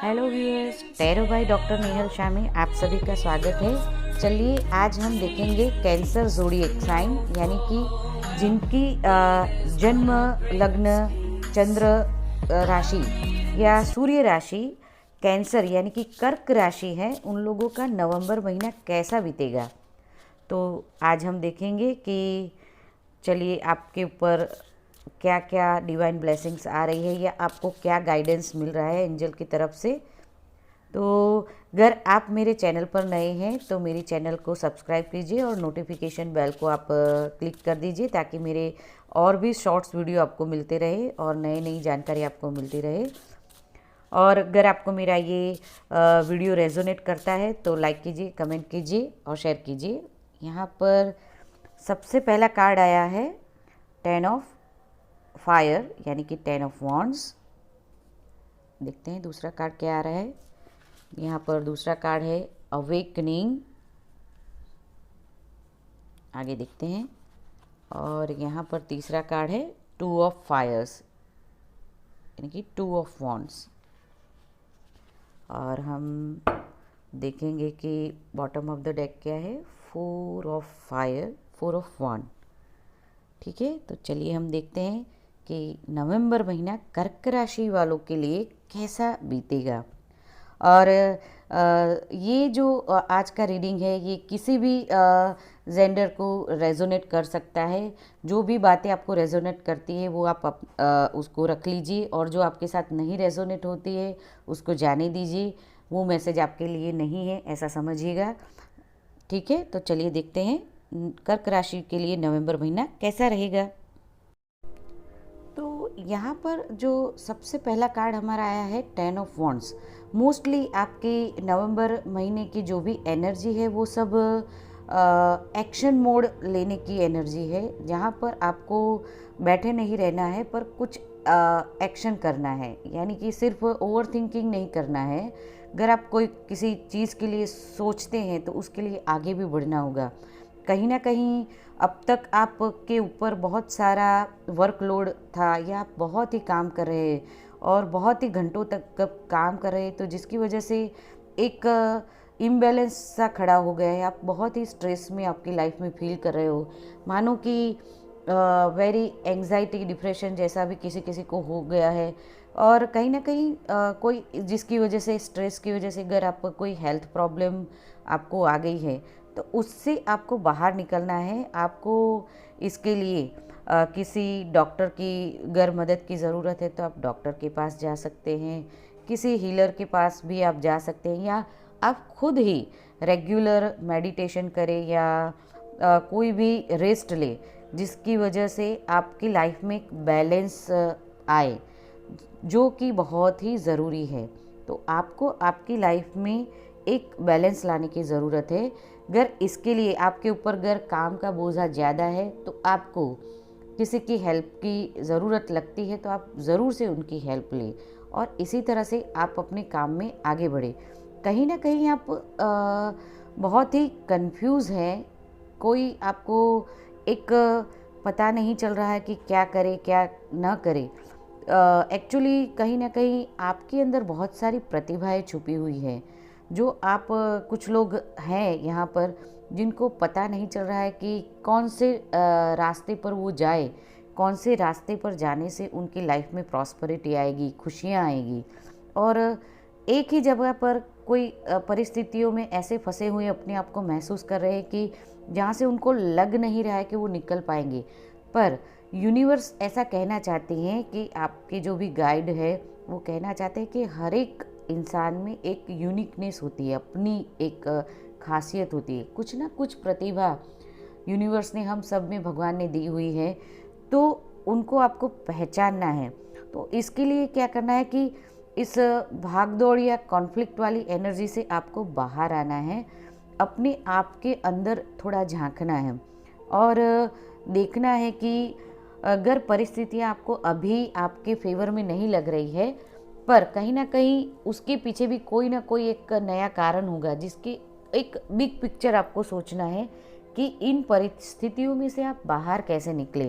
Hello viewers, tarot by doctor Nehal Shah में आप सभी का स्वागत है। चलिए आज हम देखेंगे कैंसर ज़ोडिएक साइन, यानी कि जिनकी जन्म लग्न चंद्र राशि या सूर्य राशि कैंसर यानी कि कर्क राशि है, उन लोगों का नवंबर महीना कैसा बीतेगा। तो आज हम देखेंगे कि चलिए आपके ऊपर क्या क्या डिवाइन ब्लेसिंग्स आ रही है या आपको क्या गाइडेंस मिल रहा है एंजल की तरफ से। तो अगर आप मेरे चैनल पर नए हैं तो मेरे चैनल को सब्सक्राइब कीजिए और नोटिफिकेशन बेल को आप क्लिक कर दीजिए, ताकि मेरे और भी शॉर्ट्स वीडियो आपको मिलते रहे और नई नई जानकारी आपको मिलती रहे। और अगर आपको मेरा ये वीडियो रेजोनेट करता है तो लाइक कीजिए, कमेंट कीजिए और शेयर कीजिए। यहाँ पर सबसे पहला कार्ड आया है 10 ऑफ फायर, यानी कि 10 ऑफ वॉन्ड्स। देखते हैं दूसरा कार्ड क्या आ रहा है। यहाँ पर दूसरा कार्ड है अवेकनिंग, आगे देखते हैं। और यहाँ पर तीसरा कार्ड है 2 ऑफ फायर्स, यानी कि 2 ऑफ वॉन्ड्स। और हम देखेंगे कि बॉटम ऑफ द डेक क्या है, 4 ऑफ फायर, 4 ऑफ वॉन्ड। ठीक है, तो चलिए हम देखते हैं कि नवंबर महीना कर्क राशि वालों के लिए कैसा बीतेगा। और ये जो आज का रीडिंग है ये किसी भी जेंडर को रेजोनेट कर सकता है। जो भी बातें आपको रेजोनेट करती है वो आप उसको रख लीजिए, और जो आपके साथ नहीं रेजोनेट होती है उसको जाने दीजिए। वो मैसेज आपके लिए नहीं है, ऐसा समझिएगा। ठीक है, तो चलिए देखते हैं कर्क राशि के लिए नवंबर महीना कैसा रहेगा। तो यहाँ पर जो सबसे पहला कार्ड हमारा आया है 10 ऑफ वॉन्ड्स। मोस्टली आपके नवंबर महीने की जो भी एनर्जी है वो सब एक्शन मोड लेने की एनर्जी है, जहाँ पर आपको बैठे नहीं रहना है पर कुछ एक्शन करना है, यानी कि सिर्फ ओवर थिंकिंग नहीं करना है। अगर आप कोई किसी चीज़ के लिए सोचते हैं तो उसके लिए आगे भी बढ़ना होगा। कहीं ना कहीं अब तक आपके ऊपर बहुत सारा वर्कलोड था, या आप बहुत ही काम कर रहे हैं और बहुत ही घंटों तक काम कर रहे हैं, तो जिसकी वजह से एक इम्बैलेंस सा खड़ा हो गया है। आप बहुत ही स्ट्रेस में आपकी लाइफ में फील कर रहे हो, मानो कि वेरी एंग्जाइटी डिप्रेशन जैसा भी किसी किसी को हो गया है। और कहीं ना कहीं कोई जिसकी वजह से, स्ट्रेस की वजह से अगर आपको कोई हेल्थ प्रॉब्लम आपको आ गई है तो उससे आपको बाहर निकलना है। आपको इसके लिए किसी डॉक्टर की अगर मदद की ज़रूरत है तो आप डॉक्टर के पास जा सकते हैं, किसी हीलर के पास भी आप जा सकते हैं, या आप खुद ही रेगुलर मेडिटेशन करें या कोई भी रेस्ट ले, जिसकी वजह से आपकी लाइफ में एक बैलेंस आए, जो कि बहुत ही ज़रूरी है। तो आपको आपकी लाइफ में एक बैलेंस लाने की ज़रूरत है। अगर इसके लिए आपके ऊपर अगर काम का बोझा ज़्यादा है तो आपको किसी की हेल्प की ज़रूरत लगती है तो आप ज़रूर से उनकी हेल्प लें, और इसी तरह से आप अपने काम में आगे बढ़े। कहीं ना कहीं आप बहुत ही कंफ्यूज हैं, कोई आपको एक पता नहीं चल रहा है कि क्या करे क्या ना करे। एक्चुअली कहीं ना कहीं आपके अंदर बहुत सारी प्रतिभाएं छुपी हुई हैं, जो आप कुछ लोग हैं यहाँ पर जिनको पता नहीं चल रहा है कि कौन से रास्ते पर वो जाए, कौन से रास्ते पर जाने से उनकी लाइफ में प्रॉस्पेरिटी आएगी, खुशियाँ आएगी। और एक ही जगह पर कोई परिस्थितियों में ऐसे फंसे हुए अपने आप को महसूस कर रहे हैं कि जहाँ से उनको लग नहीं रहा है कि वो निकल पाएंगे। पर यूनिवर्स ऐसा कहना चाहते हैं कि आपके जो भी गाइड है वो कहना चाहते हैं कि हर एक इंसान में एक यूनिकनेस होती है, अपनी एक खासियत होती है, कुछ ना कुछ प्रतिभा यूनिवर्स ने हम सब में, भगवान ने दी हुई है, तो उनको आपको पहचानना है। तो इसके लिए क्या करना है कि इस भागदौड़ या कॉन्फ्लिक्ट वाली एनर्जी से आपको बाहर आना है, अपने आप के अंदर थोड़ा झांकना है और देखना है कि अगर परिस्थितियाँ आपको अभी आपके फेवर में नहीं लग रही है, पर कहीं ना कहीं उसके पीछे भी कोई ना कोई एक नया कारण होगा, जिसकी एक बिग पिक्चर आपको सोचना है कि इन परिस्थितियों में से आप बाहर कैसे निकले।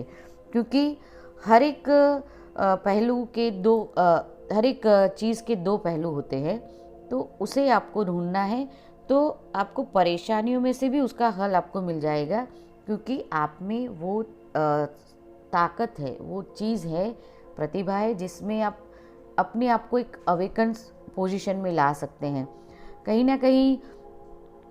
क्योंकि हर एक पहलू के दो हर एक चीज़ के दो पहलू होते हैं, तो उसे आपको ढूंढना है। तो आपको परेशानियों में से भी उसका हल आपको मिल जाएगा, क्योंकि आप में वो ताकत है, वो चीज़ है, प्रतिभा है, जिसमें आप अपने आप को एक अवेकन्स पोजीशन में ला सकते हैं। कहीं ना कहीं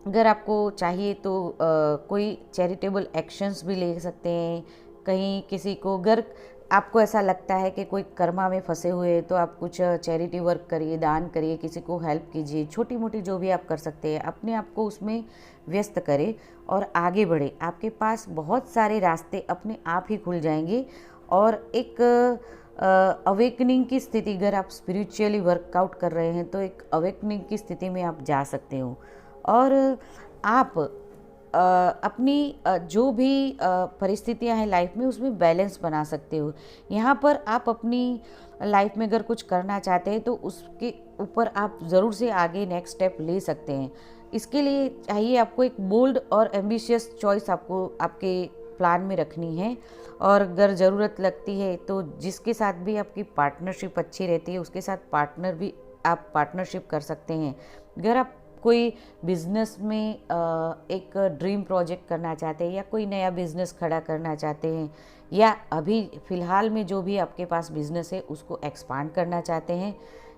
अगर आपको चाहिए तो कोई चैरिटेबल एक्शंस भी ले सकते हैं। कहीं किसी को, अगर आपको ऐसा लगता है कि कोई कर्मा में फंसे हुए हैं, तो आप कुछ चैरिटी वर्क करिए, दान करिए, किसी को हेल्प कीजिए, छोटी मोटी जो भी आप कर सकते हैं, अपने आप को उसमें व्यस्त करें और आगे बढ़े। आपके पास बहुत सारे रास्ते अपने आप ही खुल जाएंगे और एक अवेकनिंग की स्थिति, अगर आप स्पिरिचुअली वर्कआउट कर रहे हैं तो एक अवेकनिंग की स्थिति में आप जा सकते हो। और आप अपनी जो भी परिस्थितियां हैं लाइफ में, उसमें बैलेंस बना सकते हो। यहाँ पर आप अपनी लाइफ में अगर कुछ करना चाहते हैं तो उसके ऊपर आप ज़रूर से आगे नेक्स्ट स्टेप ले सकते हैं। इसके लिए चाहिए आपको एक बोल्ड और एम्बिशियस चॉइस आपको आपके प्लान में रखनी है। और अगर ज़रूरत लगती है तो जिसके साथ भी आपकी पार्टनरशिप अच्छी रहती है, उसके साथ आप पार्टनरशिप कर सकते हैं। अगर आप कोई बिज़नेस में एक ड्रीम प्रोजेक्ट करना चाहते हैं, या कोई नया बिज़नेस खड़ा करना चाहते हैं, या अभी फ़िलहाल में जो भी आपके पास बिज़नेस है उसको एक्सपांड करना चाहते हैं,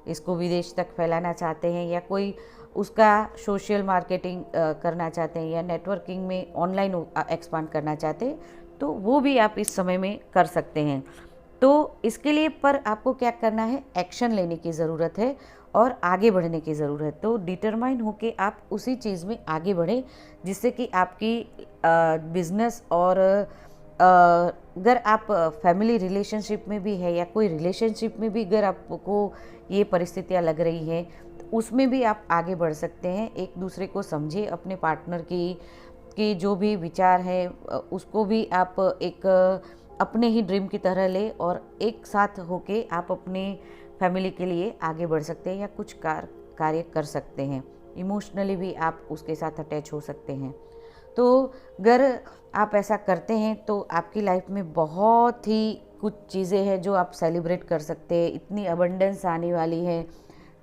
इसको विदेश तक फैलाना चाहते हैं, या कोई उसका सोशल मार्केटिंग करना चाहते हैं, या नेटवर्किंग में ऑनलाइन एक्सपांड करना चाहते हैं, तो वो भी आप इस समय में कर सकते हैं। तो इसके लिए पर आपको क्या करना है, एक्शन लेने की ज़रूरत है और आगे बढ़ने की ज़रूरत है। तो डिटरमाइन होके आप उसी चीज़ में आगे बढ़ें, जिससे कि आपकी बिज़नेस और अगर आप फैमिली रिलेशनशिप में भी है, या कोई रिलेशनशिप में भी अगर आपको ये परिस्थितियाँ लग रही हैं, तो उसमें भी आप आगे बढ़ सकते हैं। एक दूसरे को समझे, अपने पार्टनर की जो भी विचार है उसको भी आप एक अपने ही ड्रीम की तरह ले, और एक साथ होके आप अपने फैमिली के लिए आगे बढ़ सकते हैं, या कुछ कार्य कर सकते हैं। इमोशनली भी आप उसके साथ अटैच हो सकते हैं। तो अगर आप ऐसा करते हैं तो आपकी लाइफ में बहुत ही कुछ चीज़ें हैं जो आप सेलिब्रेट कर सकते हैं। इतनी अबंडेंस आने वाली है,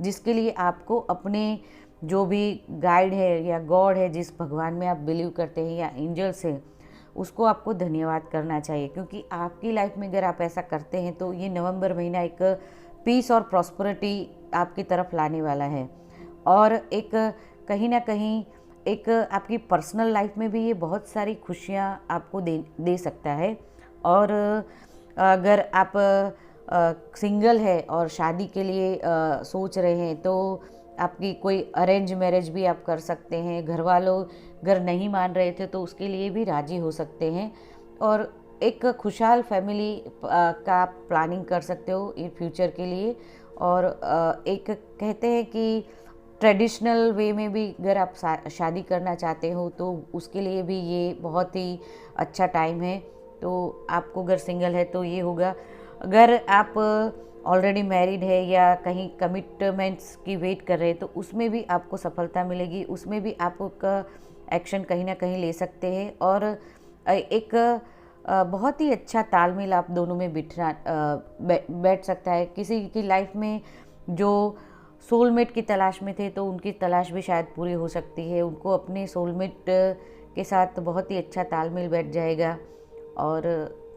जिसके लिए आपको अपने जो भी गाइड है या गॉड है, जिस भगवान में आप बिलीव करते हैं, या एंजल्स है, उसको आपको धन्यवाद करना चाहिए। क्योंकि आपकी लाइफ में अगर आप ऐसा करते हैं तो ये नवंबर महीना एक पीस और प्रॉस्पेरिटी आपकी तरफ लाने वाला है। और एक कहीं ना कहीं एक आपकी पर्सनल लाइफ में भी ये बहुत सारी खुशियाँ आपको दे सकता है। और अगर आप सिंगल है और शादी के लिए सोच रहे हैं, तो आपकी कोई अरेंज मैरिज भी आप कर सकते हैं। घर वालों अगर नहीं मान रहे थे तो उसके लिए भी राजी हो सकते हैं, और एक खुशहाल फैमिली का प्लानिंग कर सकते हो इन फ्यूचर के लिए। और एक कहते हैं कि ट्रेडिशनल वे में भी अगर आप शादी करना चाहते हो तो उसके लिए भी ये बहुत ही अच्छा टाइम है। तो आपको अगर सिंगल है तो ये होगा। अगर आप ऑलरेडी मैरिड है या कहीं कमिटमेंट्स की वेट कर रहे हैं, तो उसमें भी आपको सफलता मिलेगी, उसमें भी आप एक्शन कहीं ना कहीं ले सकते हैं। और एक बहुत ही अच्छा तालमेल आप दोनों में बैठ सकता है। किसी की लाइफ में जो सोलमेट की तलाश में थे, तो उनकी तलाश भी शायद पूरी हो सकती है। उनको अपने सोलमेट के साथ बहुत ही अच्छा तालमेल बैठ जाएगा, और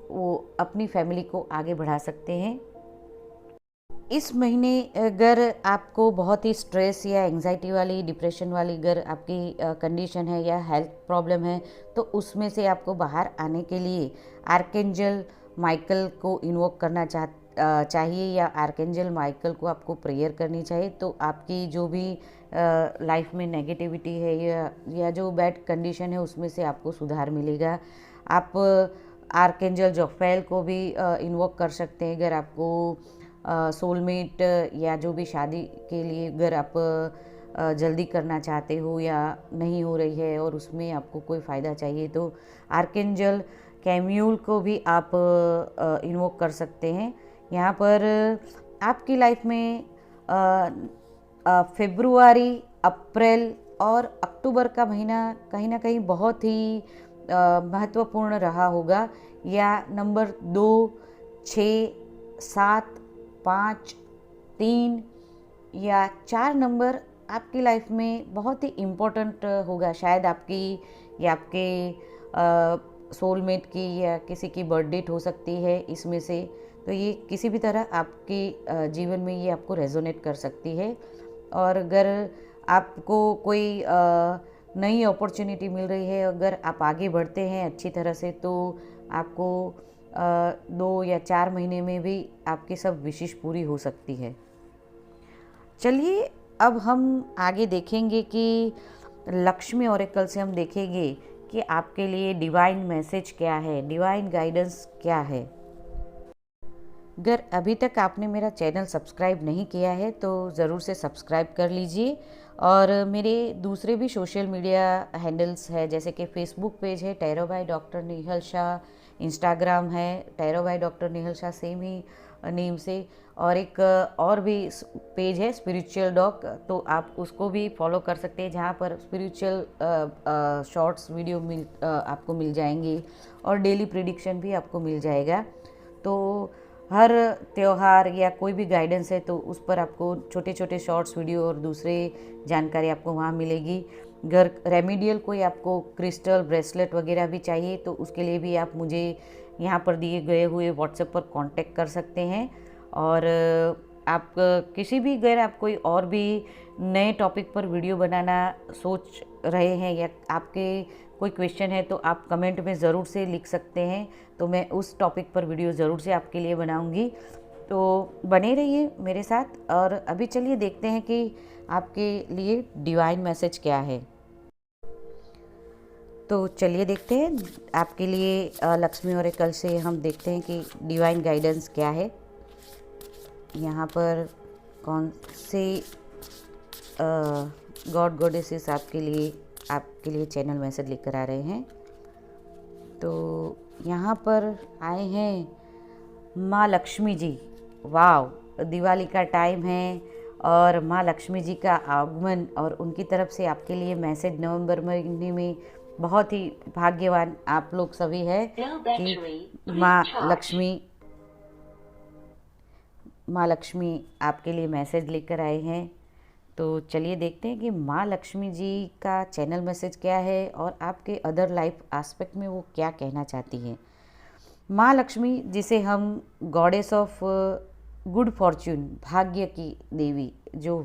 वो अपनी फैमिली को आगे बढ़ा सकते हैं। इस महीने अगर आपको बहुत ही स्ट्रेस या एंजाइटी वाली, डिप्रेशन वाली अगर आपकी कंडीशन है या हेल्थ प्रॉब्लम है, तो उसमें से आपको बाहर आने के लिए आर्कएंजल माइकल को इन्वोक करना चाहिए, या आर्कएंजल माइकल को आपको प्रेयर करनी चाहिए। तो आपकी जो भी लाइफ में नेगेटिविटी है या जो बैड कंडीशन है, उसमें से आपको सुधार मिलेगा। आप आर्कएंजल जोफेल को भी इन्वोक कर सकते हैं। अगर आपको सोलमेट या जो भी शादी के लिए अगर आप जल्दी करना चाहते हो या नहीं हो रही है और उसमें आपको कोई फ़ायदा चाहिए, तो आर्कएंजल कैम्यूल को भी आप इन्वोक कर सकते हैं। यहाँ पर आपकी लाइफ में फरवरी, अप्रैल और अक्टूबर का महीना कहीं ना कहीं बहुत ही महत्वपूर्ण रहा होगा। या नंबर 2, 6, 7, 5 3 या 4 नंबर आपकी लाइफ में बहुत ही इम्पोर्टेंट होगा। शायद आपकी या आपके सोलमेट की या किसी की बर्थ डेट हो सकती है इसमें से। तो ये किसी भी तरह आपके जीवन में ये आपको रेजोनेट कर सकती है। और अगर आपको कोई नई अपॉर्चुनिटी मिल रही है, अगर आप आगे बढ़ते हैं अच्छी तरह से, तो आपको 2 या 4 महीने में भी आपकी सब विशेष पूरी हो सकती है। चलिए अब हम आगे देखेंगे कि लक्ष्मी ओरेकल से हम देखेंगे कि आपके लिए डिवाइन मैसेज क्या है, डिवाइन गाइडेंस क्या है। अगर अभी तक आपने मेरा चैनल सब्सक्राइब नहीं किया है तो ज़रूर से सब्सक्राइब कर लीजिए। और मेरे दूसरे भी सोशल मीडिया हैंडल्स है, जैसे कि फेसबुक पेज है tarot by doctor Nehal Shah, Instagram है tarot by doctor Nehal Shah same ही नेम से, और एक और भी पेज है स्पिरिचुअल डॉग, तो आप उसको भी फॉलो कर सकते हैं, जहाँ पर स्पिरिचुअल शॉर्ट्स वीडियो आपको मिल जाएंगे और डेली प्रिडिक्शन भी आपको मिल जाएगा। तो हर त्यौहार या कोई भी गाइडेंस है तो उस पर आपको छोटे छोटे शॉर्ट्स वीडियो और दूसरे जानकारी आपको वहाँ मिलेगी। अगर रेमेडियल कोई आपको क्रिस्टल ब्रेसलेट वगैरह भी चाहिए तो उसके लिए भी आप मुझे यहाँ पर दिए गए हुए व्हाट्सएप पर कांटेक्ट कर सकते हैं। और आप किसी भी, अगर आप कोई और भी नए टॉपिक पर वीडियो बनाना सोच रहे हैं या आपके कोई क्वेश्चन है तो आप कमेंट में ज़रूर से लिख सकते हैं, तो मैं उस टॉपिक पर वीडियो ज़रूर से आपके लिए बनाऊंगी। तो बने रहिए मेरे साथ। और अभी चलिए देखते हैं कि आपके लिए डिवाइन मैसेज क्या है। तो चलिए देखते हैं आपके लिए लक्ष्मी ओरेकल से हम देखते हैं कि डिवाइन गाइडेंस क्या है। यहाँ पर कौन से गॉड गॉडेसेस आपके लिए चैनल मैसेज लेकर आ रहे हैं। तो यहाँ पर आए हैं माँ लक्ष्मी जी। वाव, दिवाली का टाइम है और माँ लक्ष्मी जी का आगमन और उनकी तरफ से आपके लिए मैसेज नवंबर महीने में बहुत ही भाग्यवान आप लोग सभी है कि माँ लक्ष्मी आपके लिए मैसेज लेकर आए हैं। तो चलिए देखते हैं कि माँ लक्ष्मी जी का चैनल मैसेज क्या है और आपके अदर लाइफ एस्पेक्ट में वो क्या कहना चाहती हैं। माँ लक्ष्मी, जिसे हम गॉडेस ऑफ गुड फॉर्च्यून, भाग्य की देवी, जो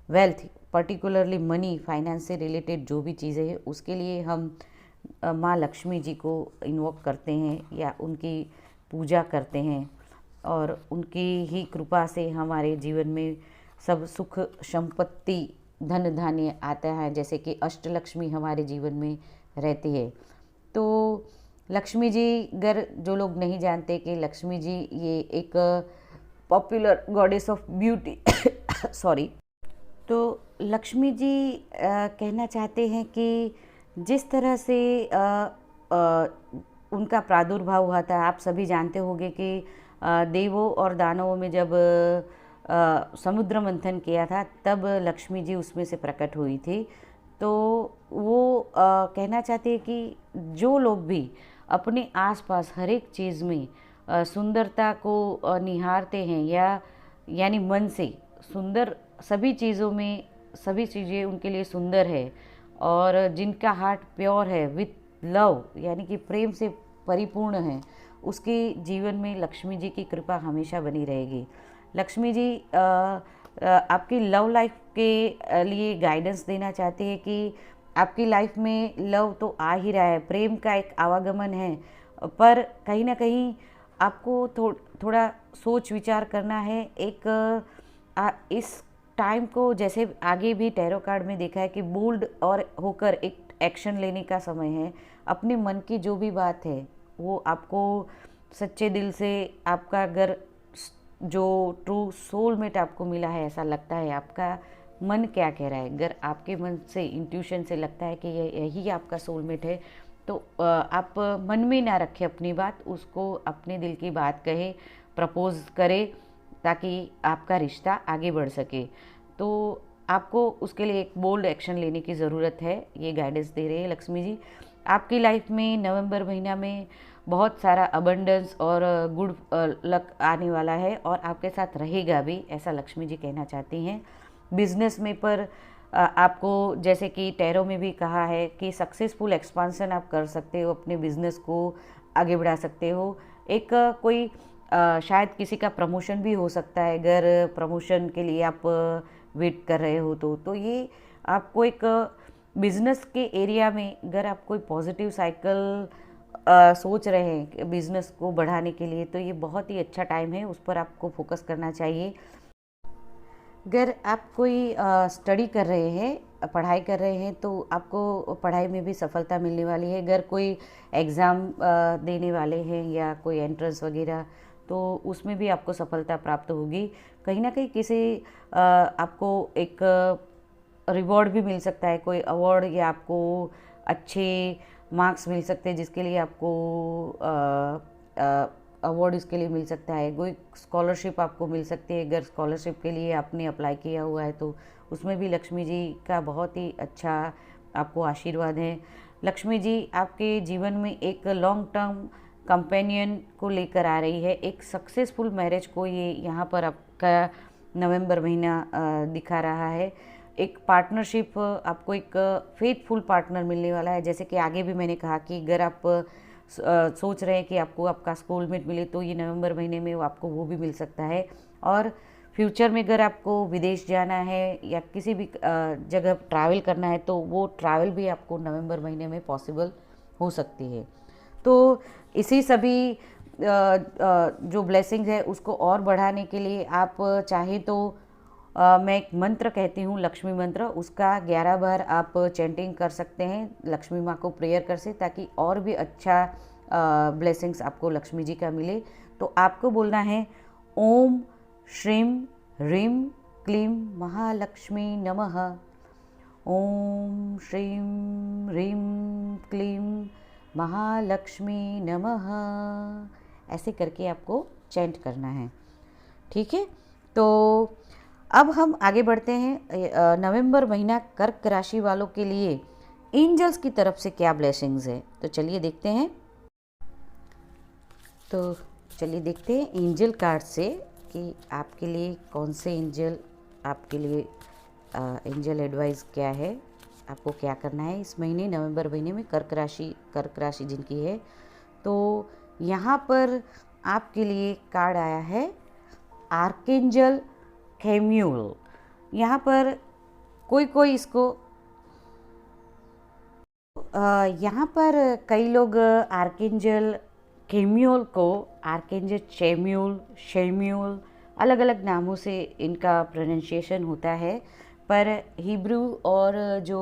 वेल्थ पर्टिकुलरली मनी, फाइनेंस से रिलेटेड जो भी चीज़ें हैं उसके लिए हम माँ लक्ष्मी जी को इन्वोक करते हैं या उनकी पूजा करते हैं, और उनकी ही कृपा से हमारे जीवन में सब सुख संपत्ति धन धान्य आता है, जैसे कि अष्टलक्ष्मी हमारे जीवन में रहती है। तो लक्ष्मी जी, अगर जो लोग नहीं जानते कि लक्ष्मी जी ये एक popular goddess of beauty sorry, तो लक्ष्मी जी कहना चाहते हैं कि जिस तरह से उनका प्रादुर्भाव हुआ था, आप सभी जानते होंगे कि देवों और दानवों में जब समुद्र मंथन किया था तब लक्ष्मी जी उसमें से प्रकट हुई थी। तो वो कहना चाहते हैं कि जो लोग भी अपने आसपास हर एक चीज़ में सुंदरता को निहारते हैं, या यानी मन से सुंदर, सभी चीज़ों में सभी चीज़ें उनके लिए सुंदर है, और जिनका हार्ट प्योर है विथ लव, यानी कि प्रेम से परिपूर्ण है, उसके जीवन में लक्ष्मी जी की कृपा हमेशा बनी रहेगी। लक्ष्मी जी आपकी लव लाइफ के लिए गाइडेंस देना चाहते हैं कि आपकी लाइफ में लव तो आ ही रहा है, प्रेम का एक आवागमन है, पर कहीं ना कहीं आपको थोड़ा सोच विचार करना है। इस टाइम को, जैसे आगे भी टैरो कार्ड में देखा है कि बोल्ड और होकर एक एक्शन लेने का समय है। अपने मन की जो भी बात है वो आपको सच्चे दिल से, आपका अगर जो ट्रू सोलमेट आपको मिला है, ऐसा लगता है, आपका मन क्या कह रहा है, अगर आपके मन से, इंट्यूशन से लगता है कि यही आपका सोलमेट है, तो आप मन में ना रखें अपनी बात, उसको अपने दिल की बात कहे, प्रपोज करें, ताकि आपका रिश्ता आगे बढ़ सके। तो आपको उसके लिए एक बोल्ड एक्शन लेने की ज़रूरत है, ये गाइडेंस दे रहे हैं लक्ष्मी जी। आपकी लाइफ में नवंबर महीना में बहुत सारा अबंडेंस और गुड लक आने वाला है और आपके साथ रहेगा भी, ऐसा लक्ष्मी जी कहना चाहती हैं। बिजनेस में पर आपको जैसे कि टैरो में भी कहा है कि सक्सेसफुल एक्सपांसन आप कर सकते हो, अपने बिजनेस को आगे बढ़ा सकते हो। एक कोई शायद किसी का प्रमोशन भी हो सकता है, अगर प्रमोशन के लिए आप वेट कर रहे हो तो ये आपको एक बिजनेस के एरिया में अगर आप कोई पॉजिटिव साइकिल सोच रहे हैं बिजनेस को बढ़ाने के लिए, तो ये बहुत ही अच्छा टाइम है, उस पर आपको फोकस करना चाहिए। अगर आप कोई स्टडी कर रहे हैं, पढ़ाई कर रहे हैं, तो आपको पढ़ाई में भी सफलता मिलने वाली है। अगर कोई एग्ज़ाम देने वाले हैं या कोई एंट्रेंस वगैरह, तो उसमें भी आपको सफलता प्राप्त होगी। कहीं ना कहीं किसी आपको एक रिवॉर्ड भी मिल सकता है, कोई अवार्ड या आपको अच्छे मार्क्स मिल सकते हैं जिसके लिए आपको अवार्ड इसके लिए मिल सकता है। कोई स्कॉलरशिप आपको मिल सकती है, अगर स्कॉलरशिप के लिए आपने अप्लाई किया हुआ है तो उसमें भी लक्ष्मी जी का बहुत ही अच्छा आपको आशीर्वाद है। लक्ष्मी जी आपके जीवन में एक लॉन्ग टर्म कंपेनियन को लेकर आ रही है, एक सक्सेसफुल मैरिज को ये यहाँ पर आपका नवंबर महीना दिखा रहा है। एक पार्टनरशिप, आपको एक फेथफुल पार्टनर मिलने वाला है। जैसे कि आगे भी मैंने कहा कि अगर आप सोच रहे हैं कि आपको आपका स्कूलमेट मिले, तो ये नवंबर महीने में आपको वो भी मिल सकता है। और फ्यूचर में अगर आपको विदेश जाना है या किसी भी जगह ट्रैवल करना है, तो वो ट्रैवल भी आपको नवंबर महीने में पॉसिबल हो सकती है। तो इसी सभी जो ब्लेसिंग्स है उसको और बढ़ाने के लिए आप चाहे तो मैं एक मंत्र कहती हूँ, लक्ष्मी मंत्र, उसका 11 बार आप चैंटिंग कर सकते हैं लक्ष्मी माँ को प्रेयर कर से, ताकि और भी अच्छा ब्लेसिंग्स आपको लक्ष्मी जी का मिले। तो आपको बोलना है ओम श्रीम ह्रीम क्लीम महालक्ष्मी नमः। ओम श्रीम ह्रीम क्लीम महालक्ष्मी नमः, ऐसे करके आपको चैंट करना है। ठीक है, तो अब हम आगे बढ़ते हैं। नवंबर महीना कर्क राशि वालों के लिए एंजल्स की तरफ से क्या ब्लेसिंग्स है, तो चलिए देखते हैं। तो चलिए देखते हैं एंजल कार्ड से कि आपके लिए कौन से एंजल आपके लिए एंजल एडवाइस क्या है, आपको क्या करना है इस महीने नवंबर महीने में। कर्क राशि जिनकी है, तो यहाँ पर आपके लिए कार्ड आया है आर्केंजल खेम्यूल। यहाँ पर कोई इसको यहाँ पर कई लोग आर्केंजल खेम्यूल को आर्केंजल शेम्यूल अलग अलग नामों से इनका प्रोनाउंसिएशन होता है, पर हिब्रू और जो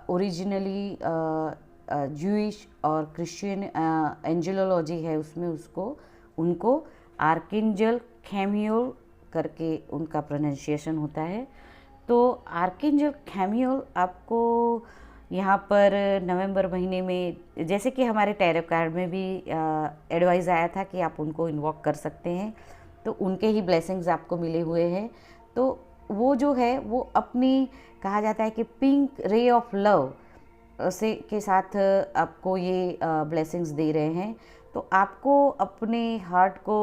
ओरिजिनली ज्यूइश और क्रिश्चियन एंजेलोलॉजी है उसमें उनको आर्केंजल खेम्यूल करके उनका प्रोनाउंसिएशन होता है। तो आर्केंजल खेम्यूल आपको यहाँ पर नवंबर महीने में, जैसे कि हमारे टैरो कार्ड में भी एडवाइस आया था कि आप उनको इन्वॉक कर सकते हैं, तो उनके ही ब्लेसिंग्स आपको मिले हुए हैं। तो वो जो है वो अपनी, कहा जाता है कि पिंक रे ऑफ लव से के साथ आपको ये ब्लेसिंग्स दे रहे हैं। तो आपको अपने हार्ट को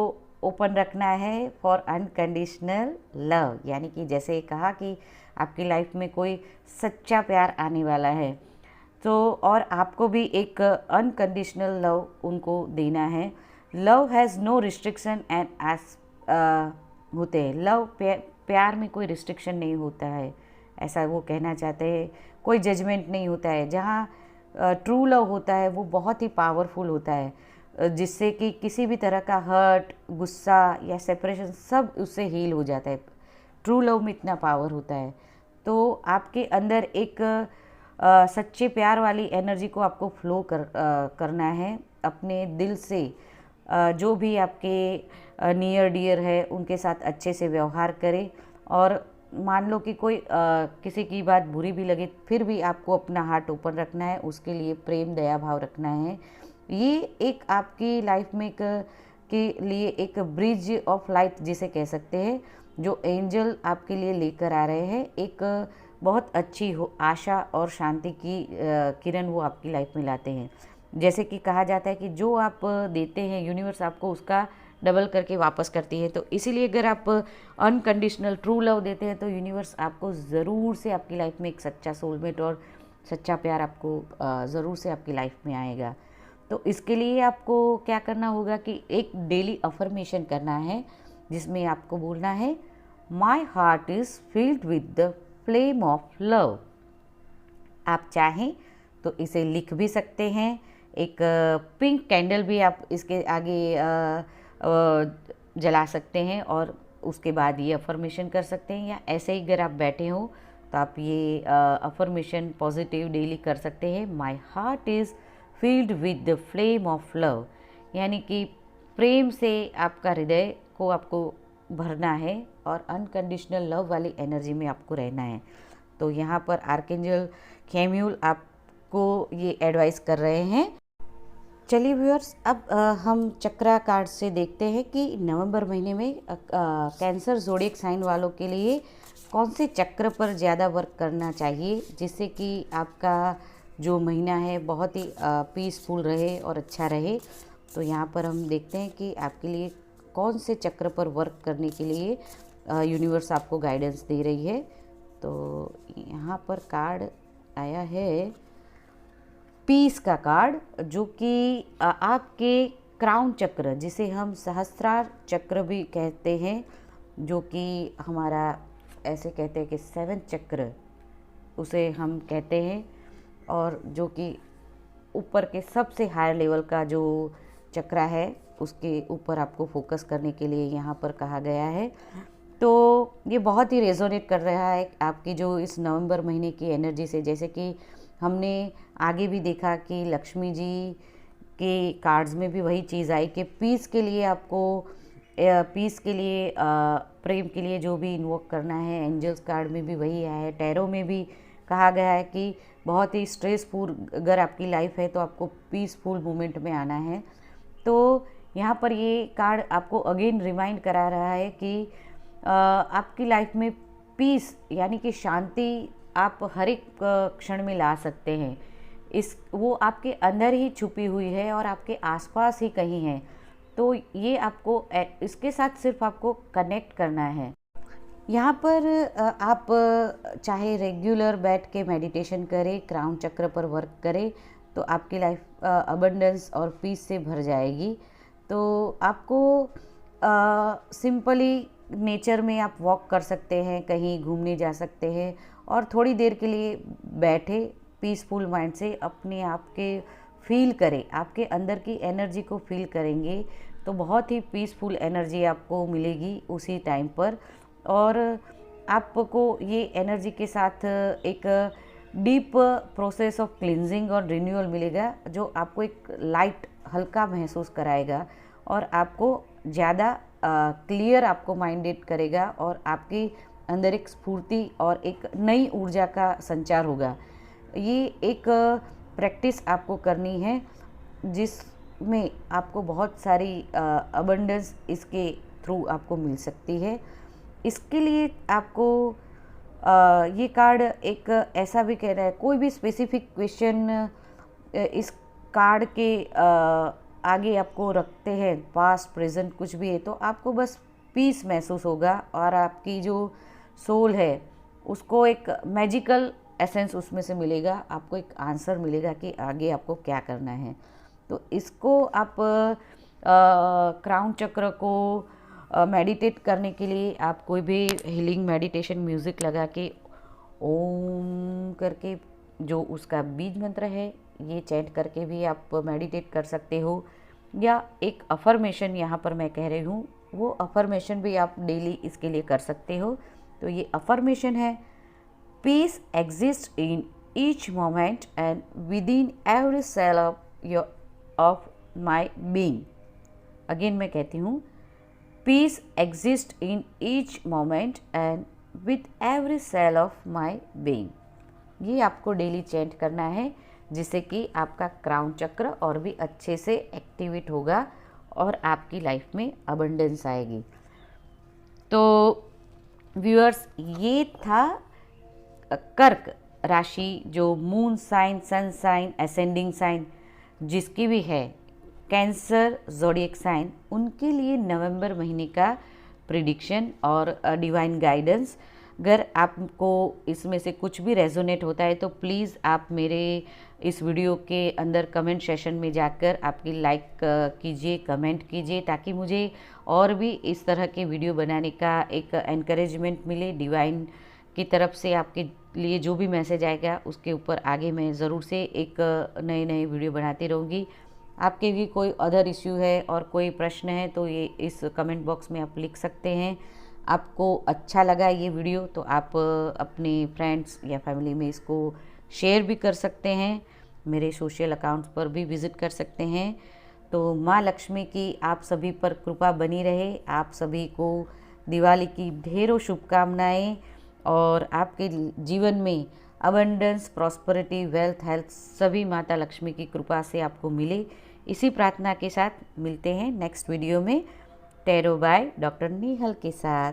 ओपन रखना है फॉर अनकंडीशनल लव, यानी कि जैसे कहा कि आपकी लाइफ में कोई सच्चा प्यार आने वाला है, तो और आपको भी एक अनकंडीशनल लव उनको देना है। Love has no restriction and एस होते हैं, लव प्यार में कोई रिस्ट्रिक्शन नहीं होता है, ऐसा वो कहना चाहते हैं। कोई जजमेंट नहीं होता है। जहाँ ट्रू लव होता है वो बहुत ही पावरफुल होता है, जिससे कि किसी भी तरह का हर्ट, गुस्सा या सेपरेशन सब उससे हील हो जाता है। ट्रू लव में इतना पावर होता है। तो आपके अंदर एक सच्चे प्यार वाली एनर्जी को आपको फ्लो करना है अपने दिल से। जो भी आपके नियर डियर है उनके साथ अच्छे से व्यवहार करें, और मान लो कि कोई किसी की बात बुरी भी लगे फिर भी आपको अपना हार्ट ओपन रखना है, उसके लिए प्रेम दया भाव रखना है। ये एक आपकी लाइफ में के लिए एक ब्रिज ऑफ लाइट जिसे कह सकते हैं, जो एंजल आपके लिए लेकर आ रहे हैं। एक बहुत अच्छी आशा और शांति की किरण वो आपकी लाइफ में लाते हैं। जैसे कि कहा जाता है कि जो आप देते हैं यूनिवर्स आपको उसका डबल करके वापस करती है। तो इसीलिए अगर आप अनकंडीशनल ट्रू लव देते हैं तो यूनिवर्स आपको ज़रूर से आपकी लाइफ में एक सच्चा सोलमेट और सच्चा प्यार आपको ज़रूर से आपकी लाइफ में आएगा। तो इसके लिए आपको क्या करना होगा कि एक डेली अफर्मेशन करना है, जिसमें आपको बोलना है my heart is filled with the flame of love. आप चाहें तो इसे लिख भी सकते हैं, एक पिंक कैंडल भी आप इसके आगे जला सकते हैं और उसके बाद ये अफर्मेशन कर सकते हैं, या ऐसे ही अगर आप बैठे हो तो आप ये अफर्मेशन पॉजिटिव डेली कर सकते हैं। My heart is field with the flame of love, यानी कि प्रेम से आपका हृदय को आपको भरना है और अनकंडीशनल लव वाली एनर्जी में आपको रहना है। तो यहाँ पर आर्कएंजल कैम्यूल आपको ये एडवाइस कर रहे हैं। चलिए व्यूअर्स, अब हम चक्रा कार्ड से देखते हैं कि नवंबर महीने में कैंसर ज़ोडिएक साइन वालों के लिए कौन से चक्र पर ज़्यादा वर्क करना चाहिए, जिससे कि आपका जो महीना है बहुत ही पीसफुल रहे और अच्छा रहे। तो यहाँ पर हम देखते हैं कि आपके लिए कौन से चक्र पर वर्क करने के लिए यूनिवर्स आपको गाइडेंस दे रही है। तो यहाँ पर कार्ड आया है पीस का कार्ड, जो कि आपके क्राउन चक्र, जिसे हम सहस्त्रार चक्र भी कहते हैं, जो कि हमारा ऐसे कहते हैं कि 7th चक्र उसे हम कहते हैं, और जो कि ऊपर के सबसे हायर लेवल का जो चक्र है उसके ऊपर आपको फोकस करने के लिए यहाँ पर कहा गया है। तो ये बहुत ही रेजोनेट कर रहा है आपकी जो इस नवंबर महीने की एनर्जी से। जैसे कि हमने आगे भी देखा कि लक्ष्मी जी के कार्ड्स में भी वही चीज़ आई कि पीस के लिए आपको पीस के लिए प्रेम के लिए जो भी इन्वोक करना है। एंजल्स कार्ड में भी वही आया है। टैरो में भी कहा गया है कि बहुत ही स्ट्रेसफुल अगर आपकी लाइफ है तो आपको पीसफुल मोमेंट में आना है। तो यहाँ पर ये कार्ड आपको अगेन रिमाइंड करा रहा है कि आपकी लाइफ में पीस यानी कि शांति आप हर एक क्षण में ला सकते हैं। वो आपके अंदर ही छुपी हुई है और आपके आसपास ही कहीं है। तो ये आपको इसके साथ सिर्फ आपको कनेक्ट करना है। यहाँ पर आप चाहे रेगुलर बैठ के मेडिटेशन करें, क्राउन चक्र पर वर्क करें, तो आपकी लाइफ अबंडेंस और पीस से भर जाएगी। तो आपको सिंपली नेचर में आप वॉक कर सकते हैं, कहीं घूमने जा सकते हैं और थोड़ी देर के लिए बैठे पीसफुल माइंड से अपने आप के फील करें, आपके अंदर की एनर्जी को फील करेंगे तो बहुत ही पीसफुल एनर्जी आपको मिलेगी उसी टाइम पर। और आपको ये एनर्जी के साथ एक डीप प्रोसेस ऑफ क्लिनजिंग और रिन्यूअल मिलेगा, जो आपको एक लाइट हल्का महसूस कराएगा और आपको ज़्यादा क्लियर आपको माइंडेड करेगा और आपके अंदर एक स्फूर्ति और एक नई ऊर्जा का संचार होगा। ये एक प्रैक्टिस आपको करनी है जिसमें आपको बहुत सारी अबंडेंस इसके थ्रू आपको मिल सकती है। इसके लिए आपको ये कार्ड एक ऐसा भी कह रहा है, कोई भी स्पेसिफिक क्वेश्चन इस कार्ड के आगे आपको रखते हैं, पास्ट प्रेजेंट कुछ भी है, तो आपको बस पीस महसूस होगा और आपकी जो सोल है उसको एक मैजिकल एसेंस उसमें से मिलेगा, आपको एक आंसर मिलेगा कि आगे आपको क्या करना है। तो इसको आप क्राउन चक्र को मेडिटेट करने के लिए आप कोई भी हीलिंग मेडिटेशन म्यूज़िक लगा के ओम करके जो उसका बीज मंत्र है ये चैंट करके भी आप मेडिटेट कर सकते हो, या एक अफर्मेशन यहाँ पर मैं कह रही हूँ वो अफर्मेशन भी आप डेली इसके लिए कर सकते हो। तो ये अफर्मेशन है, peace exist in each moment and within every cell of my being. Again मैं कहती हूँ, peace exist in each moment and with every cell of my being. ये आपको डेली चैंट करना है जिससे कि आपका क्राउन चक्र और भी अच्छे से एक्टिवेट होगा और आपकी लाइफ में अबंडेंस आएगी। तो व्यूअर्स, ये था कर्क राशि, जो moon sign, sun sign, ascending sign जिसकी भी है कैंसर ज़ोडिएक साइन, उनके लिए नवंबर महीने का प्रिडिक्शन और डिवाइन गाइडेंस। अगर आपको इसमें से कुछ भी रेजोनेट होता है तो प्लीज़ आप मेरे इस वीडियो के अंदर कमेंट सेशन में जाकर आपकी लाइक कीजिए, कमेंट कीजिए, ताकि मुझे और भी इस तरह के वीडियो बनाने का एक एनकरेजमेंट मिले। डिवाइन की तरफ से आपके लिए जो भी मैसेज आएगा उसके ऊपर आगे मैं ज़रूर से एक नए नए वीडियो बनाती रहूँगी। आपके भी कोई अदर इश्यू है और कोई प्रश्न है तो ये इस कमेंट बॉक्स में आप लिख सकते हैं। आपको अच्छा लगा ये वीडियो तो आप अपने फ्रेंड्स या फैमिली में इसको शेयर भी कर सकते हैं। मेरे सोशल अकाउंट्स पर भी विज़िट कर सकते हैं। तो माँ लक्ष्मी की आप सभी पर कृपा बनी रहे। आप सभी को दिवाली की ढेरों शुभकामनाएं और आपके जीवन में अबंडेंस, प्रॉस्पेरिटी, वेल्थ, हेल्थ सभी माता लक्ष्मी की कृपा से आपको मिले। इसी प्रार्थना के साथ मिलते हैं नेक्स्ट वीडियो में टैरो बाय डॉक्टर नेहल के साथ।